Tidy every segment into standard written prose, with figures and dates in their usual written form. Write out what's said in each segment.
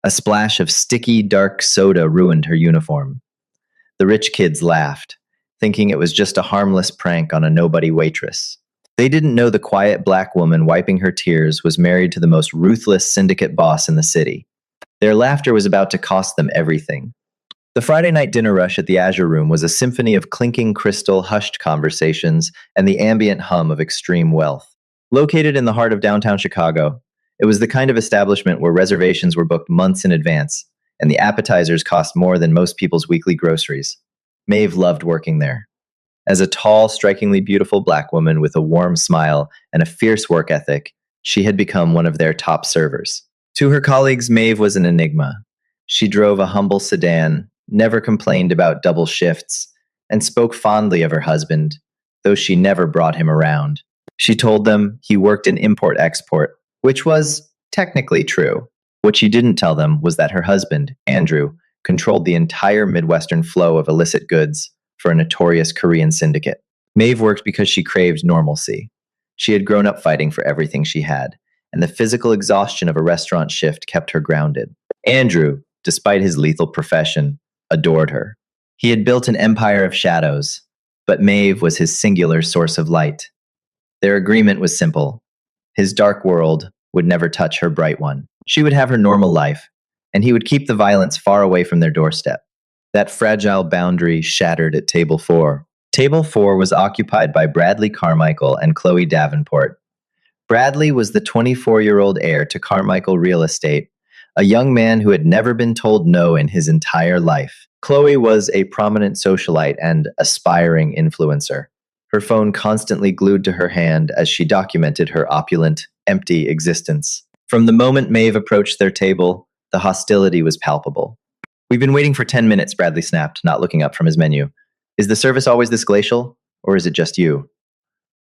A splash of sticky, dark soda ruined her uniform. The rich kids laughed, thinking it was just a harmless prank on a nobody waitress. They didn't know the quiet black woman wiping her tears was married to the most ruthless syndicate boss in the city. Their laughter was about to cost them everything. The Friday night dinner rush at the Azure Room was a symphony of clinking crystal, hushed conversations, and the ambient hum of extreme wealth. Located in the heart of downtown Chicago, it was the kind of establishment where reservations were booked months in advance, and the appetizers cost more than most people's weekly groceries. Maeve loved working there. As a tall, strikingly beautiful black woman with a warm smile and a fierce work ethic, she had become one of their top servers. To her colleagues, Maeve was an enigma. She drove a humble sedan, never complained about double shifts, and spoke fondly of her husband, though she never brought him around. She told them he worked in import-export, which was technically true. What she didn't tell them was that her husband, Andrew, controlled the entire Midwestern flow of illicit goods for a notorious Korean syndicate. Maeve worked because she craved normalcy. She had grown up fighting for everything she had, and the physical exhaustion of a restaurant shift kept her grounded. Andrew, despite his lethal profession, adored her. He had built an empire of shadows, but Maeve was his singular source of light. Their agreement was simple. His dark world would never touch her bright one. She would have her normal life, and he would keep the violence far away from their doorstep. That fragile boundary shattered at Table 4. Table 4 was occupied by Bradley Carmichael and Chloe Davenport. Bradley was the 24-year-old heir to Carmichael Real Estate, a young man who had never been told no in his entire life. Chloe was a prominent socialite and aspiring influencer, her phone constantly glued to her hand as she documented her opulent, empty existence. From the moment Maeve approached their table, the hostility was palpable. "We've been waiting for 10 minutes, Bradley snapped, not looking up from his menu. Is the service always this glacial, or is it just you?"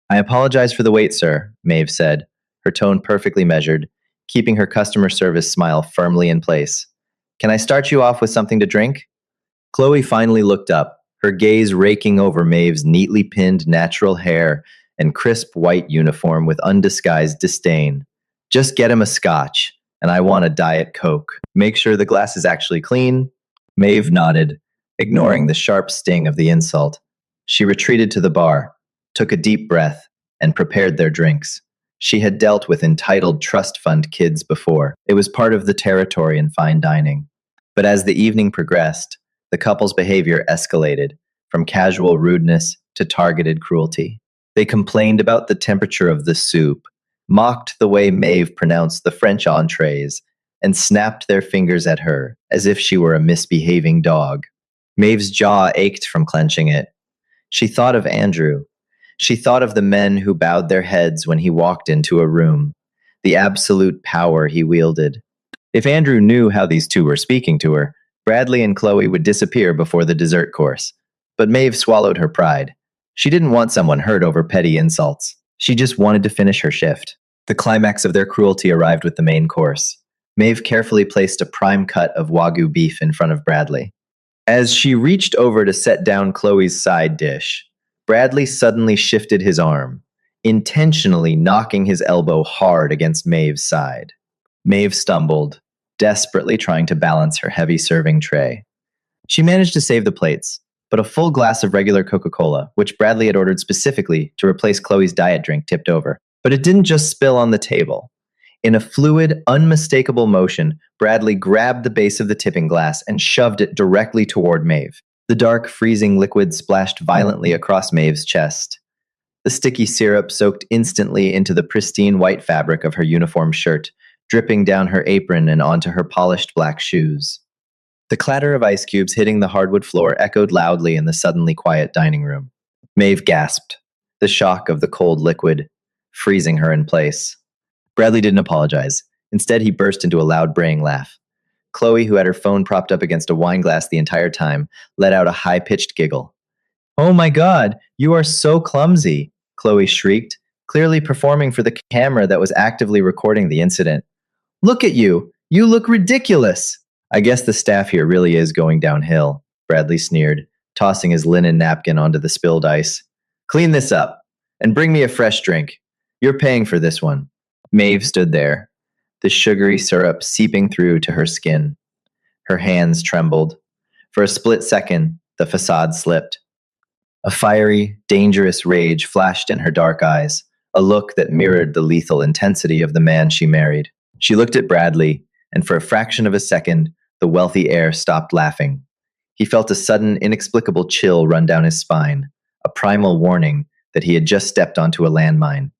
"I apologize for the wait, sir," Maeve said, her tone perfectly measured, keeping her customer service smile firmly in place. "Can I start you off with something to drink?" Chloe finally looked up, her gaze raking over Maeve's neatly pinned natural hair and crisp white uniform with undisguised disdain. "Just get him a scotch, and I want a Diet Coke. Make sure the glass is actually clean." Maeve nodded, ignoring the sharp sting of the insult. She retreated to the bar, took a deep breath, and prepared their drinks. She had dealt with entitled trust fund kids before. It was part of the territory in fine dining. But as the evening progressed, the couple's behavior escalated, from casual rudeness to targeted cruelty. They complained about the temperature of the soup, mocked the way Maeve pronounced the French entrees, and snapped their fingers at her as if she were a misbehaving dog. Maeve's jaw ached from clenching it. She thought of Andrew. She thought of the men who bowed their heads when he walked into a room, the absolute power he wielded. If Andrew knew how these two were speaking to her, Bradley and Chloe would disappear before the dessert course. But Maeve swallowed her pride. She didn't want someone hurt over petty insults. She just wanted to finish her shift. The climax of their cruelty arrived with the main course. Maeve carefully placed a prime cut of Wagyu beef in front of Bradley. As she reached over to set down Chloe's side dish, Bradley suddenly shifted his arm, intentionally knocking his elbow hard against Maeve's side. Maeve stumbled, desperately trying to balance her heavy serving tray. She managed to save the plates, but a full glass of regular Coca-Cola, which Bradley had ordered specifically to replace Chloe's diet drink, tipped over. But it didn't just spill on the table. In a fluid, unmistakable motion, Bradley grabbed the base of the tipping glass and shoved it directly toward Maeve. The dark, freezing liquid splashed violently across Maeve's chest. The sticky syrup soaked instantly into the pristine white fabric of her uniform shirt, dripping down her apron and onto her polished black shoes. The clatter of ice cubes hitting the hardwood floor echoed loudly in the suddenly quiet dining room. Maeve gasped, the shock of the cold liquid freezing her in place. Bradley didn't apologize. Instead, he burst into a loud braying laugh. Chloe, who had her phone propped up against a wine glass the entire time, let out a high-pitched giggle. "Oh my God, you are so clumsy," Chloe shrieked, clearly performing for the camera that was actively recording the incident. "Look at you! You look ridiculous!" "I guess the staff here really is going downhill," Bradley sneered, tossing his linen napkin onto the spilled ice. "Clean this up, and bring me a fresh drink. You're paying for this one." Maeve stood there, the sugary syrup seeping through to her skin. Her hands trembled. For a split second, the facade slipped. A fiery, dangerous rage flashed in her dark eyes, a look that mirrored the lethal intensity of the man she married. She looked at Bradley, and for a fraction of a second, the wealthy heir stopped laughing. He felt a sudden, inexplicable chill run down his spine, a primal warning that he had just stepped onto a landmine.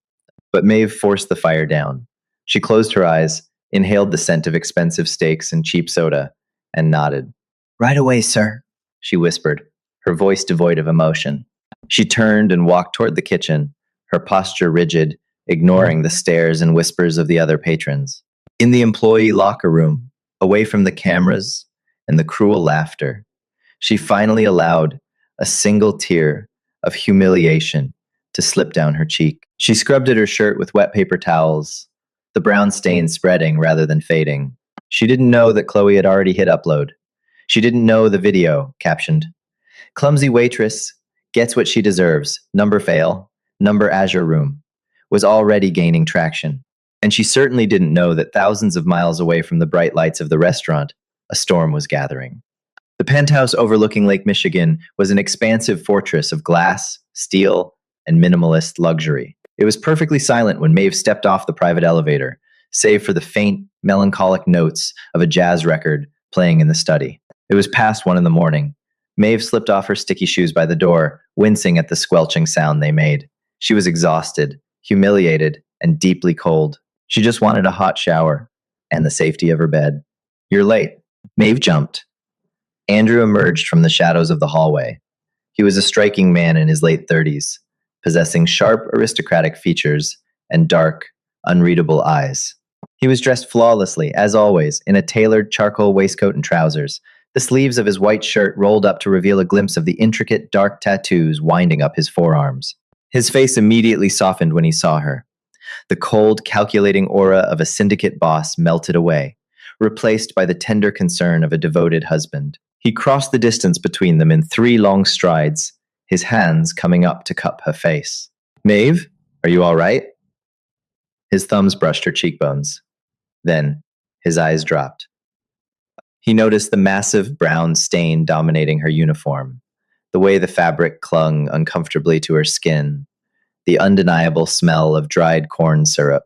But Maeve forced the fire down. She closed her eyes, inhaled the scent of expensive steaks and cheap soda, and nodded. Right away, sir, she whispered, her voice devoid of emotion. She turned and walked toward the kitchen, her posture rigid, ignoring the stares and whispers of the other patrons. In the employee locker room, away from the cameras and the cruel laughter, she finally allowed a single tear of humiliation to slip down her cheek. She scrubbed at her shirt with wet paper towels, the brown stain spreading rather than fading. She didn't know that Chloe had already hit upload. She didn't know the video, captioned, "Clumsy waitress gets what she deserves, number fail, number Azure room," was already gaining traction. And she certainly didn't know that thousands of miles away from the bright lights of the restaurant, a storm was gathering. The penthouse overlooking Lake Michigan was an expansive fortress of glass, steel, and minimalist luxury. It was perfectly silent when Maeve stepped off the private elevator, save for the faint, melancholic notes of a jazz record playing in the study. It was past 1 a.m. Maeve slipped off her sticky shoes by the door, wincing at the squelching sound they made. She was exhausted, humiliated, and deeply cold. She just wanted a hot shower and the safety of her bed. You're late. Maeve jumped. Andrew emerged from the shadows of the hallway. He was a striking man in his late 30s, possessing sharp aristocratic features and dark, unreadable eyes. He was dressed flawlessly, as always, in a tailored charcoal waistcoat and trousers. The sleeves of his white shirt rolled up to reveal a glimpse of the intricate, dark tattoos winding up his forearms. His face immediately softened when he saw her. The cold, calculating aura of a syndicate boss melted away, replaced by the tender concern of a devoted husband. He crossed the distance between them in 3 long strides, his hands coming up to cup her face. Maeve, are you all right? His thumbs brushed her cheekbones. Then, his eyes dropped. He noticed the massive brown stain dominating her uniform, the way the fabric clung uncomfortably to her skin, the undeniable smell of dried corn syrup.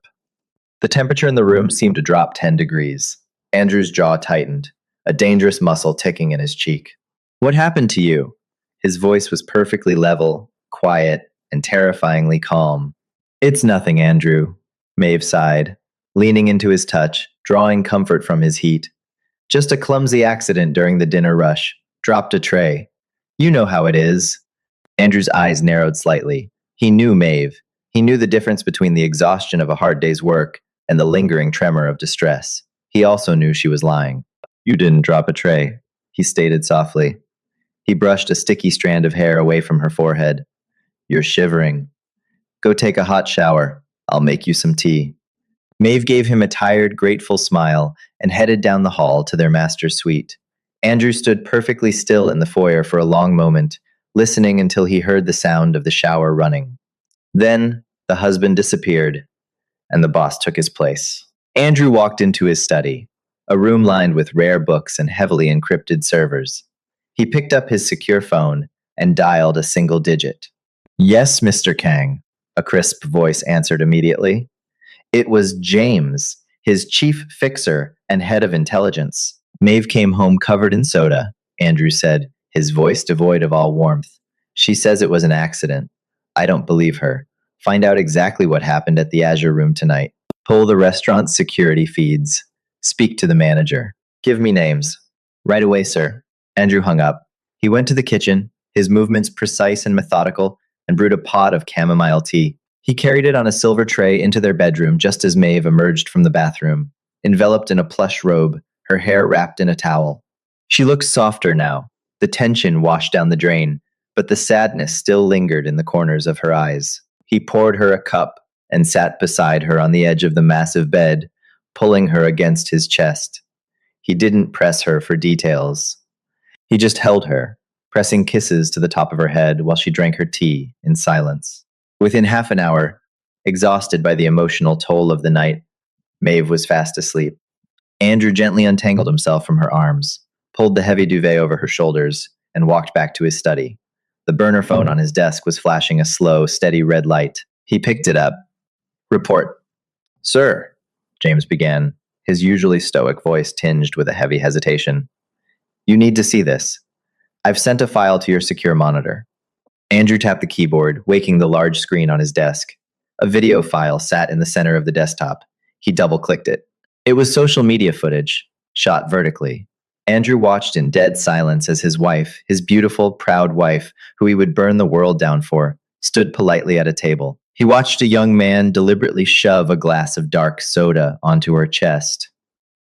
The temperature in the room seemed to drop 10 degrees. Andrew's jaw tightened, a dangerous muscle ticking in his cheek. What happened to you? His voice was perfectly level, quiet, and terrifyingly calm. It's nothing, Andrew, Maeve sighed, leaning into his touch, drawing comfort from his heat. Just a clumsy accident during the dinner rush. Dropped a tray. You know how it is. Andrew's eyes narrowed slightly. He knew Maeve. He knew the difference between the exhaustion of a hard day's work and the lingering tremor of distress. He also knew she was lying. You didn't drop a tray, he stated softly. He brushed a sticky strand of hair away from her forehead. You're shivering. Go take a hot shower. I'll make you some tea. Maeve gave him a tired, grateful smile and headed down the hall to their master's suite. Andrew stood perfectly still in the foyer for a long moment, listening until he heard the sound of the shower running. Then, the husband disappeared, and the boss took his place. Andrew walked into his study, a room lined with rare books and heavily encrypted servers. He picked up his secure phone and dialed a single digit. Yes, Mr. Kang, a crisp voice answered immediately. It was James, his chief fixer and head of intelligence. Maeve came home covered in soda, Andrew said, his voice devoid of all warmth. She says it was an accident. I don't believe her. Find out exactly what happened at the Azure room tonight. Pull the restaurant's security feeds. Speak to the manager. Give me names. Right away, sir. Andrew hung up. He went to the kitchen, his movements precise and methodical, and brewed a pot of chamomile tea. He carried it on a silver tray into their bedroom just as Maeve emerged from the bathroom, enveloped in a plush robe, her hair wrapped in a towel. She looked softer now. The tension washed down the drain, but the sadness still lingered in the corners of her eyes. He poured her a cup and sat beside her on the edge of the massive bed, pulling her against his chest. He didn't press her for details. He just held her, pressing kisses to the top of her head while she drank her tea in silence. Within half an hour, exhausted by the emotional toll of the night, Maeve was fast asleep. Andrew gently untangled himself from her arms, pulled the heavy duvet over her shoulders, and walked back to his study. The burner phone on his desk was flashing a slow, steady red light. He picked it up. Report. Sir, James began, his usually stoic voice tinged with a heavy hesitation. You need to see this. I've sent a file to your secure monitor. Andrew tapped the keyboard, waking the large screen on his desk. A video file sat in the center of the desktop. He double-clicked it. It was social media footage, shot vertically. Andrew watched in dead silence as his wife, his beautiful, proud wife, who he would burn the world down for, stood politely at a table. He watched a young man deliberately shove a glass of dark soda onto her chest.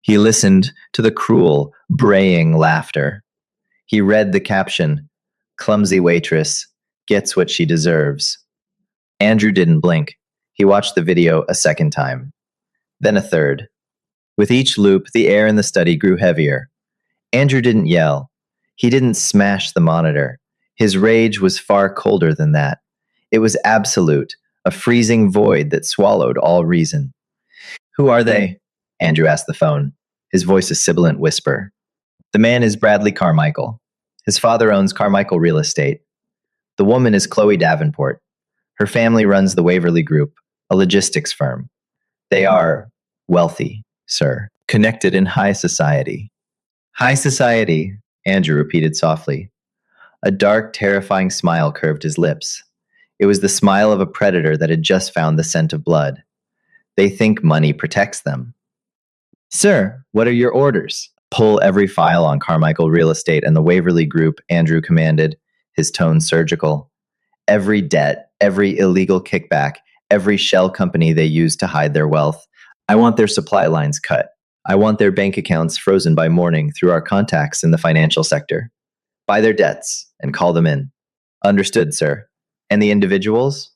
He listened to the cruel, braying laughter. He read the caption, "Clumsy waitress, gets what she deserves." Andrew didn't blink. He watched the video a second time, then a third. With each loop, the air in the study grew heavier. Andrew didn't yell. He didn't smash the monitor. His rage was far colder than that. It was absolute, a freezing void that swallowed all reason. Who are they? Andrew asked the phone, his voice a sibilant whisper. The man is Bradley Carmichael. His father owns Carmichael Real Estate. The woman is Chloe Davenport. Her family runs the Waverly Group, a logistics firm. They are wealthy, sir, connected in high society. High society, Andrew repeated softly. A dark, terrifying smile curved his lips. It was the smile of a predator that had just found the scent of blood. They think money protects them. Sir, what are your orders? Pull every file on Carmichael Real Estate and the Waverly Group, Andrew commanded, his tone surgical. Every debt, every illegal kickback, every shell company they use to hide their wealth. I want their supply lines cut. I want their bank accounts frozen by morning through our contacts in the financial sector. Buy their debts and call them in. Understood, sir. And the individuals?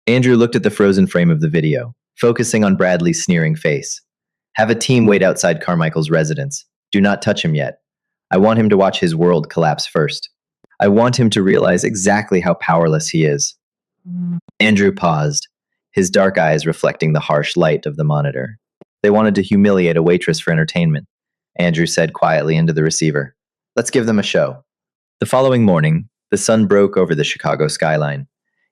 Andrew looked at the frozen frame of the video, focusing on Bradley's sneering face. Have a team wait outside Carmichael's residence. Do not touch him yet. I want him to watch his world collapse first. I want him to realize exactly how powerless he is. Andrew paused, his dark eyes reflecting the harsh light of the monitor. They wanted to humiliate a waitress for entertainment, Andrew said quietly into the receiver. Let's give them a show. The following morning, the sun broke over the Chicago skyline,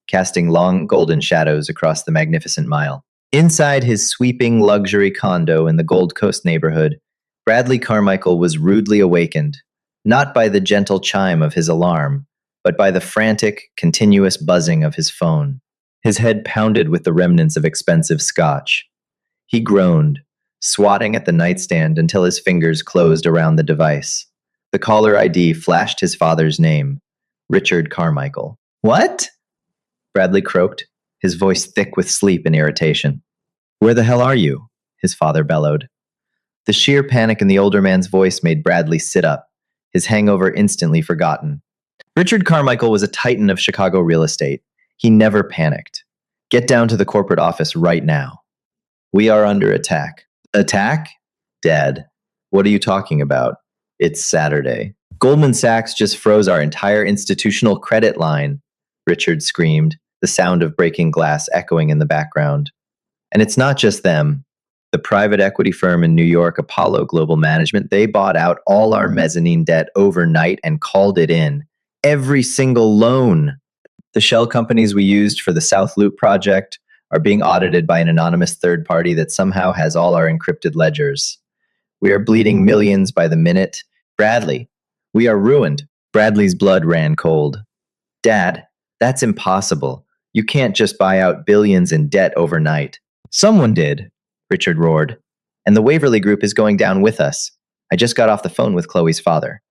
casting long golden shadows across the magnificent mile. Inside his sweeping luxury condo in the Gold Coast neighborhood, Bradley Carmichael was rudely awakened, not by the gentle chime of his alarm, but by the frantic, continuous buzzing of his phone. His head pounded with the remnants of expensive scotch. He groaned, swatting at the nightstand until his fingers closed around the device. The caller ID flashed his father's name, Richard Carmichael. What? Bradley croaked, his voice thick with sleep and irritation. Where the hell are you? His father bellowed. The sheer panic in the older man's voice made Bradley sit up, his hangover instantly forgotten. Richard Carmichael was a titan of Chicago real estate. He never panicked. Get down to the corporate office right now. We are under attack. Attack? Dad, what are you talking about? It's Saturday. Goldman Sachs just froze our entire institutional credit line, Richard screamed, the sound of breaking glass echoing in the background. And it's not just them. The private equity firm in New York, Apollo Global Management, they bought out all our mezzanine debt overnight and called it in. Every single loan. The shell companies we used for the South Loop project are being audited by an anonymous third party that somehow has all our encrypted ledgers. We are bleeding millions by the minute. Bradley, we are ruined. Bradley's blood ran cold. Dad, that's impossible. You can't just buy out billions in debt overnight. Someone did, Richard roared. And the Waverly Group is going down with us. I just got off the phone with Chloe's father.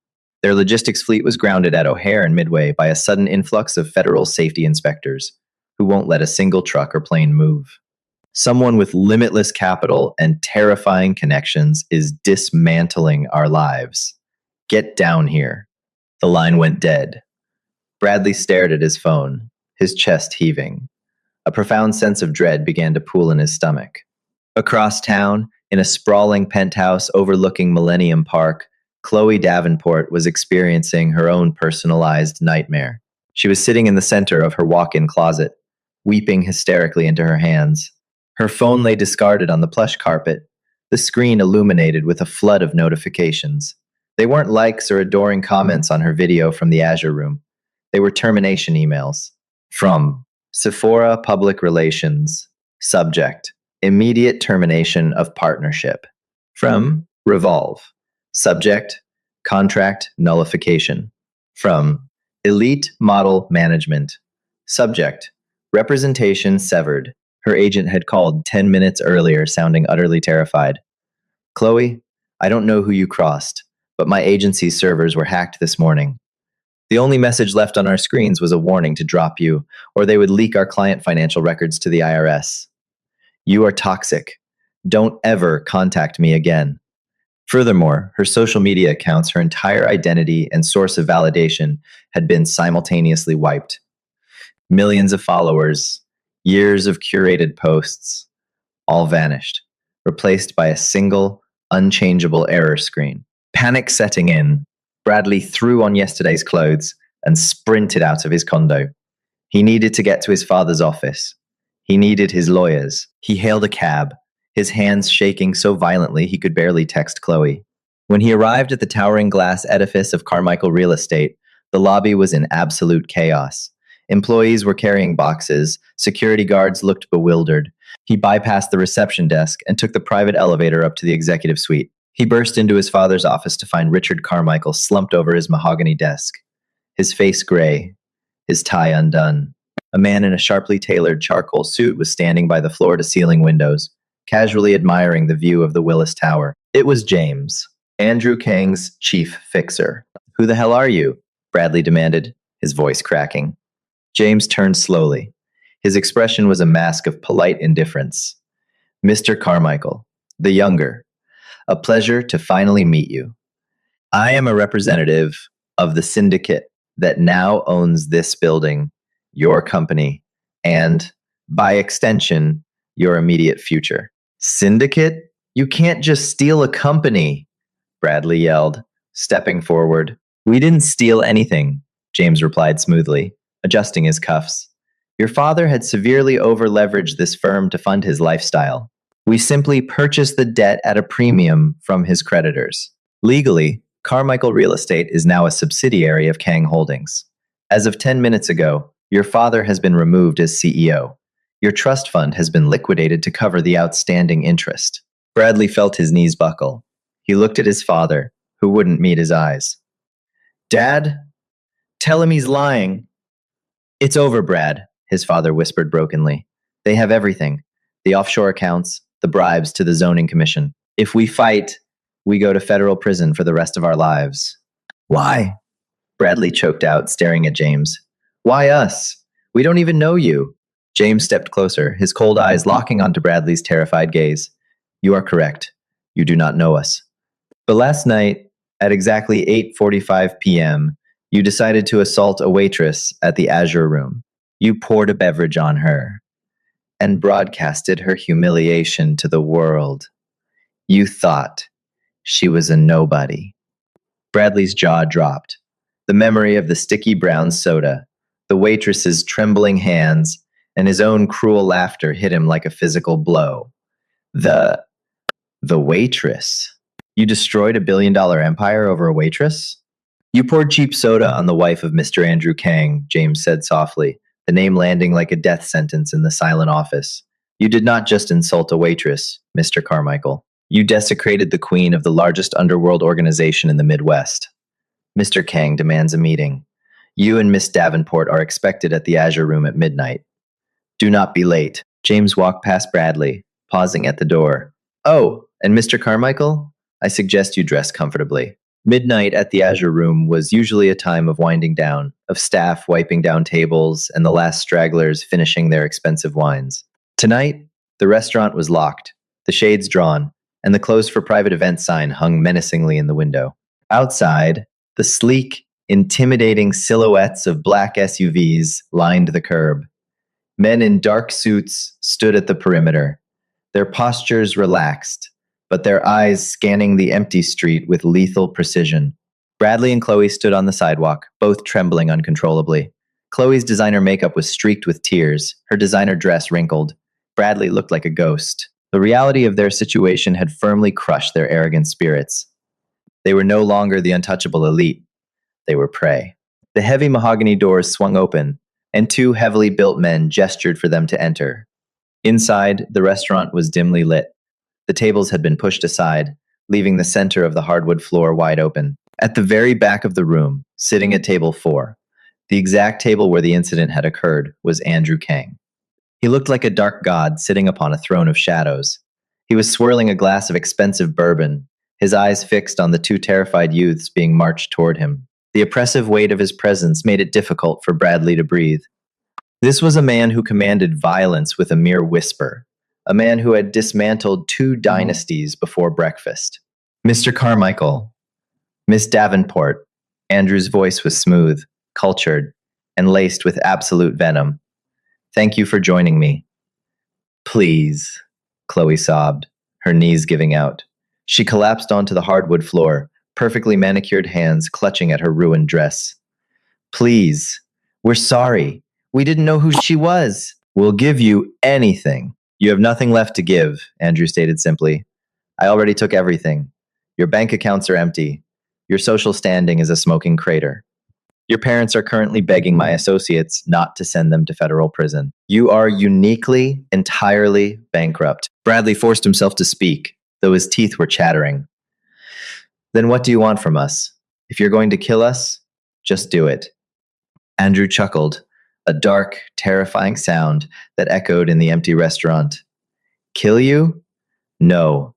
Their logistics fleet was grounded at O'Hare and Midway by a sudden influx of federal safety inspectors who won't let a single truck or plane move. Someone with limitless capital and terrifying connections is dismantling our lives. Get down here. The line went dead. Bradley stared at his phone, his chest heaving. A profound sense of dread began to pool in his stomach. Across town, in a sprawling penthouse overlooking Millennium Park, Chloe Davenport was experiencing her own personalized nightmare. She was sitting in the center of her walk-in closet, weeping hysterically into her hands. Her phone lay discarded on the plush carpet, the screen illuminated with a flood of notifications. They weren't likes or adoring comments on her video from the Azure room. They were termination emails. From Sephora Public Relations. Subject: Immediate termination of partnership. From Revolve. Subject: Contract nullification. From Elite Model Management. Subject: Representation severed. Her agent had called 10 minutes earlier, sounding utterly terrified. Chloe, I don't know who you crossed, but my agency's servers were hacked this morning. The only message left on our screens was a warning to drop you, or they would leak our client financial records to the IRS. You are toxic. Don't ever contact me again. Furthermore, her social media accounts, her entire identity, and source of validation had been simultaneously wiped. Millions of followers, years of curated posts, all vanished, replaced by a single, unchangeable error screen. Panic setting in, Bradley threw on yesterday's clothes and sprinted out of his condo. He needed to get to his father's office. He needed his lawyers. He hailed a cab, his hands shaking so violently he could barely text Chloe. When he arrived at the towering glass edifice of Carmichael Real Estate, the lobby was in absolute chaos. Employees were carrying boxes, security guards looked bewildered. He bypassed the reception desk and took the private elevator up to the executive suite. He burst into his father's office to find Richard Carmichael slumped over his mahogany desk, his face gray, his tie undone. A man in a sharply tailored charcoal suit was standing by the floor-to-ceiling windows, casually admiring the view of the Willis Tower. It was James, Andrew Kang's chief fixer. "Who the hell are you?" Bradley demanded, his voice cracking. James turned slowly. His expression was a mask of polite indifference. "Mr. Carmichael, the younger. A pleasure to finally meet you. I am a representative of the syndicate that now owns this building, your company, and, by extension, your immediate future." "Syndicate? You can't just steal a company," Bradley yelled, stepping forward. "We didn't steal anything," James replied smoothly, adjusting his cuffs. "Your father had severely over-leveraged this firm to fund his lifestyle. We simply purchased the debt at a premium from his creditors. Legally, Carmichael Real Estate is now a subsidiary of Kang Holdings. As of 10 minutes ago, your father has been removed as CEO. Your trust fund has been liquidated to cover the outstanding interest." Bradley felt his knees buckle. He looked at his father, who wouldn't meet his eyes. "Dad, tell him he's lying." "It's over, Brad," his father whispered brokenly. "They have everything. The offshore accounts, the bribes to the zoning commission. If we fight, we go to federal prison for the rest of our lives." "Why?" Bradley choked out, staring at James. "Why us? We don't even know you." James stepped closer, his cold eyes locking onto Bradley's terrified gaze. "You are correct. You do not know us. But last night, at exactly 8:45 p.m., you decided to assault a waitress at the Azure room. You poured a beverage on her and broadcasted her humiliation to the world. You thought she was a nobody." Bradley's jaw dropped. The memory of the sticky brown soda, the waitress's trembling hands, and his own cruel laughter hit him like a physical blow. The waitress. You destroyed a billion-dollar empire over a waitress? "You poured cheap soda on the wife of Mr. Andrew Kang," James said softly, the name landing like a death sentence in the silent office. "You did not just insult a waitress, Mr. Carmichael. You desecrated the queen of the largest underworld organization in the Midwest. Mr. Kang demands a meeting. You and Miss Davenport are expected at the Azure room at midnight. Do not be late." James walked past Bradley, pausing at the door. "Oh, and Mr. Carmichael, I suggest you dress comfortably." Midnight at the Azure room was usually a time of winding down, of staff wiping down tables and the last stragglers finishing their expensive wines. Tonight, the restaurant was locked, the shades drawn, and the closed for private event sign hung menacingly in the window. Outside, the sleek, intimidating silhouettes of black SUVs lined the curb. Men in dark suits stood at the perimeter, their postures relaxed, but their eyes scanning the empty street with lethal precision. Bradley and Chloe stood on the sidewalk, both trembling uncontrollably. Chloe's designer makeup was streaked with tears, her designer dress wrinkled. Bradley looked like a ghost. The reality of their situation had firmly crushed their arrogant spirits. They were no longer the untouchable elite, they were prey. The heavy mahogany doors swung open, and two heavily built men gestured for them to enter. Inside, the restaurant was dimly lit. The tables had been pushed aside, leaving the center of the hardwood floor wide open. At the very back of the room, sitting at table 4, the exact table where the incident had occurred, was Andrew Kang. He looked like a dark god sitting upon a throne of shadows. He was swirling a glass of expensive bourbon, his eyes fixed on the two terrified youths being marched toward him. The oppressive weight of his presence made it difficult for Bradley to breathe. This was a man who commanded violence with a mere whisper, a man who had dismantled 2 dynasties before breakfast. Mr. Carmichael, Miss Davenport. Andrew's voice was smooth, cultured, and laced with absolute venom. Thank you for joining me. Please, Chloe sobbed, her knees giving out. She collapsed onto the hardwood floor, perfectly manicured hands clutching at her ruined dress. Please, we're sorry. We didn't know who she was. We'll give you anything. You have nothing left to give, Andrew stated simply. I already took everything. Your bank accounts are empty. Your social standing is a smoking crater. Your parents are currently begging my associates not to send them to federal prison. You are uniquely, entirely bankrupt. Bradley forced himself to speak, though his teeth were chattering. Then what do you want from us? If you're going to kill us, just do it. Andrew chuckled, a dark, terrifying sound that echoed in the empty restaurant. Kill you? No.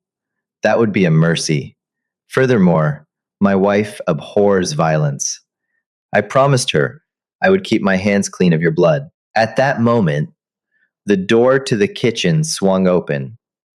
That would be a mercy. Furthermore, my wife abhors violence. I promised her I would keep my hands clean of your blood. At that moment, the door to the kitchen swung open.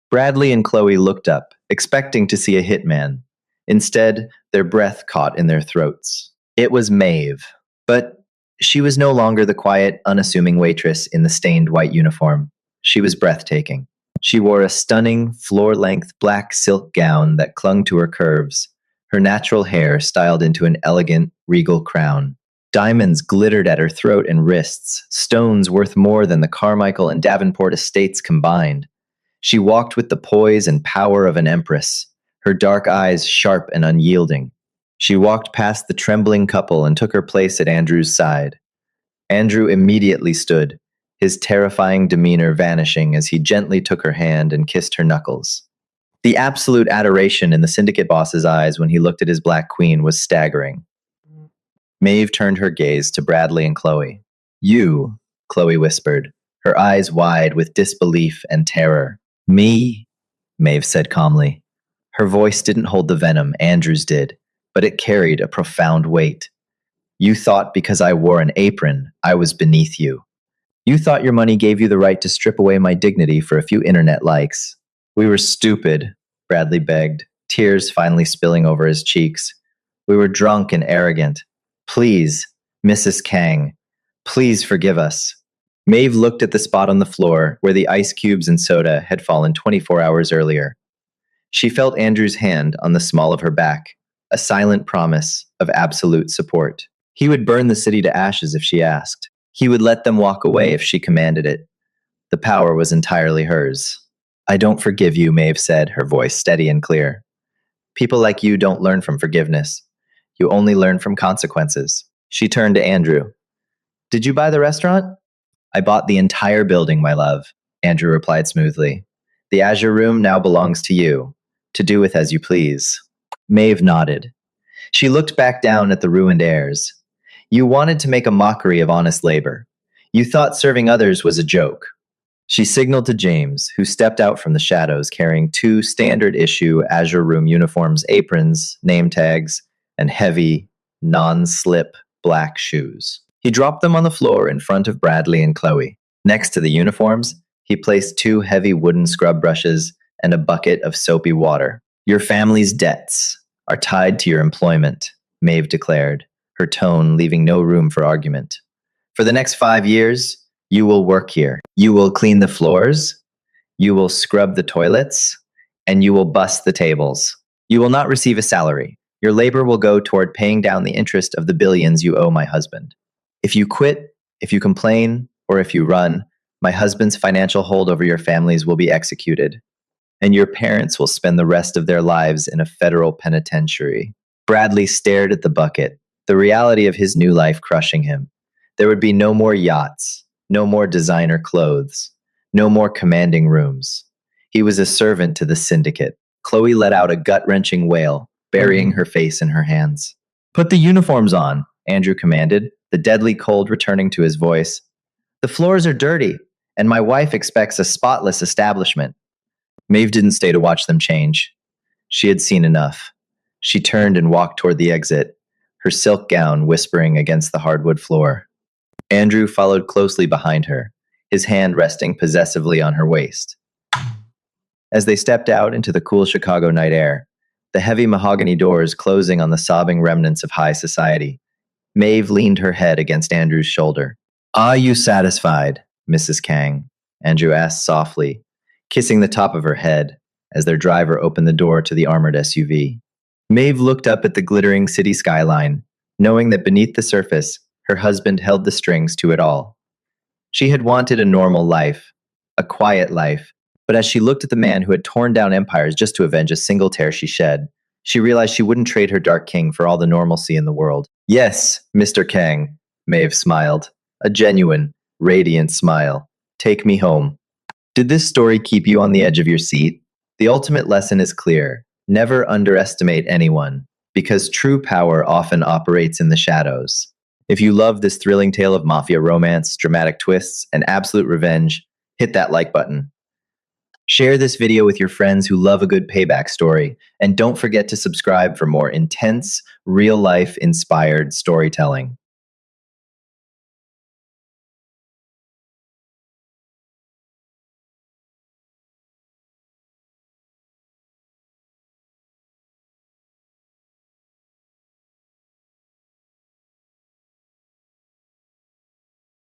Bradley and Chloe looked up, expecting to see a hitman. Instead, their breath caught in their throats. It was Maeve, but she was no longer the quiet, unassuming waitress in the stained white uniform. She was breathtaking. She wore a stunning, floor-length black silk gown that clung to her curves, her natural hair styled into an elegant, regal crown. Diamonds glittered at her throat and wrists, stones worth more than the Carmichael and Davenport estates combined. She walked with the poise and power of an empress, her dark eyes sharp and unyielding. She walked past the trembling couple and took her place at Andrew's side. Andrew immediately stood, his terrifying demeanor vanishing as he gently took her hand and kissed her knuckles. The absolute adoration in the syndicate boss's eyes when he looked at his black queen was staggering. Maeve turned her gaze to Bradley and Chloe. You, Chloe whispered, her eyes wide with disbelief and terror. Me, Maeve said calmly. Her voice didn't hold the venom Andrew's did, but it carried a profound weight. You thought because I wore an apron, I was beneath you. You thought your money gave you the right to strip away my dignity for a few internet likes. We were stupid, Bradley begged, tears finally spilling over his cheeks. We were drunk and arrogant. Please, Mrs. Kang, please forgive us. Maeve looked at the spot on the floor where the ice cubes and soda had fallen 24 hours earlier. She felt Andrew's hand on the small of her back, a silent promise of absolute support. He would burn the city to ashes if she asked. He would let them walk away if she commanded it. The power was entirely hers. I don't forgive you, Maeve said, her voice steady and clear. People like you don't learn from forgiveness. You only learn from consequences. She turned to Andrew. Did you buy the restaurant? I bought the entire building, my love, Andrew replied smoothly. The Azure Room now belongs to you, to do with as you please. Maeve nodded. She looked back down at the ruined heirs. You wanted to make a mockery of honest labor. You thought serving others was a joke. She signaled to James, who stepped out from the shadows carrying 2 standard-issue Azure Room uniforms, aprons, name tags, and heavy, non-slip black shoes. He dropped them on the floor in front of Bradley and Chloe. Next to the uniforms, he placed 2 heavy wooden scrub brushes and a bucket of soapy water. Your family's debts are tied to your employment, Maeve declared, her tone leaving no room for argument. For the next 5 years, you will work here. You will clean the floors, you will scrub the toilets, and you will bus the tables. You will not receive a salary. Your labor will go toward paying down the interest of the billions you owe my husband. If you quit, if you complain, or if you run, my husband's financial hold over your families will be executed. and your parents will spend the rest of their lives in a federal penitentiary. Bradley stared at the bucket, the reality of his new life crushing him. There would be no more yachts, no more designer clothes, no more commanding rooms. He was a servant to the syndicate. Chloe let out a gut-wrenching wail, burying her face in her hands. Put the uniforms on, Andrew commanded, the deadly cold returning to his voice. The floors are dirty, and my wife expects a spotless establishment. Maeve didn't stay to watch them change. She had seen enough. She turned and walked toward the exit, her silk gown whispering against the hardwood floor. Andrew followed closely behind her, his hand resting possessively on her waist. As they stepped out into the cool Chicago night air, the heavy mahogany doors closing on the sobbing remnants of high society, Maeve leaned her head against Andrew's shoulder. Are you satisfied, Mrs. Kang? Andrew asked softly, kissing the top of her head as their driver opened the door to the armored SUV. Maeve looked up at the glittering city skyline, knowing that beneath the surface, her husband held the strings to it all. She had wanted a normal life, a quiet life, but as she looked at the man who had torn down empires just to avenge a single tear she shed, she realized she wouldn't trade her Dark King for all the normalcy in the world. Yes, Mr. Kang, Maeve smiled, a genuine, radiant smile. Take me home. Did this story keep you on the edge of your seat? The ultimate lesson is clear. Never underestimate anyone, because true power often operates in the shadows. If you love this thrilling tale of mafia romance, dramatic twists, and absolute revenge, hit that like button. Share this video with your friends who love a good payback story, and don't forget to subscribe for more intense, real-life inspired storytelling.